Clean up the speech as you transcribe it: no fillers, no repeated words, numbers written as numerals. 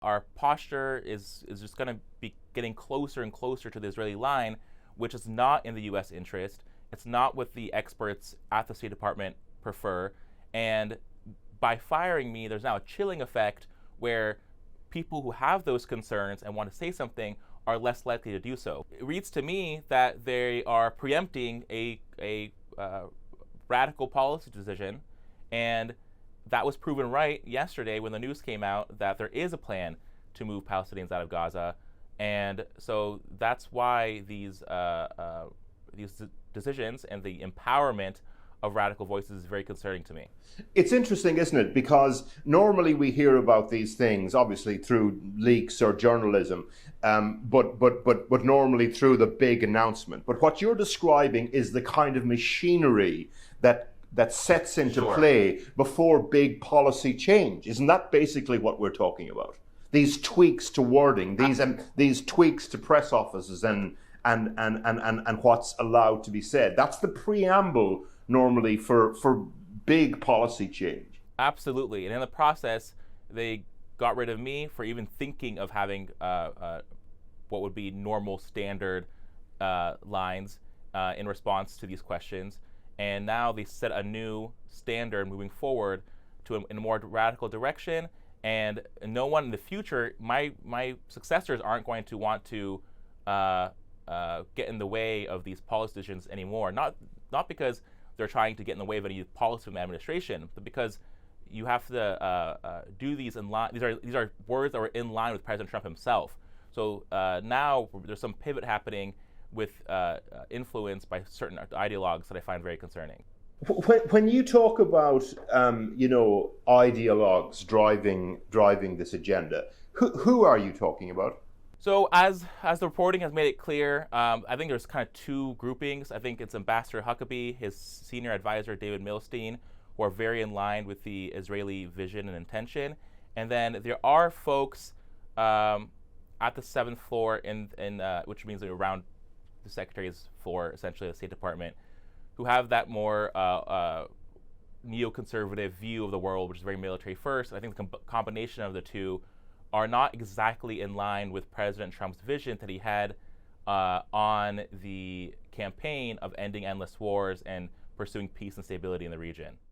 our posture is just going to be getting closer and closer to the Israeli line, which is not in the U.S. interest. It's not what the experts at the State Department prefer. And by firing me, there's now a chilling effect where people who have those concerns and want to say something are less likely to do so. It reads to me that they are preempting a radical policy decision, and that was proven right yesterday when the news came out that there is a plan to move Palestinians out of Gaza. And so that's why these decisions and the empowerment of radical voices is very concerning to me. It's interesting, isn't it? Because normally we hear about these things, obviously through leaks or journalism, but normally through the big announcement. But what you're describing is the kind of machinery that sets into play before big policy change. Isn't that basically what we're talking about? These tweaks to wording, these tweaks to press offices and what's allowed to be said. That's the preamble normally for big policy change. Absolutely. And in the process, they got rid of me for even thinking of having what would be normal standard lines in response to these questions. And now they set a new standard moving forward in a more radical direction. And no one in the future, my successors aren't going to want to get in the way of these policy decisions anymore. Not because they're trying to get in the way of any policy from the administration, but because you have to do these in line. These are words that were in line with President Trump himself. So now there's some pivot happening with influence by certain ideologues that I find very concerning. When you talk about ideologues driving this agenda, who are you talking about? So as the reporting has made it clear, I think there's kind of two groupings. I think it's Ambassador Huckabee, his senior advisor David Milstein, who are very in line with the Israeli vision and intention. And then there are folks at the seventh floor, which means around the secretary's floor, essentially the State Department, who have that more neoconservative view of the world, which is very military first. And I think the combination of the two are not exactly in line with President Trump's vision that he had on the campaign of ending endless wars and pursuing peace and stability in the region.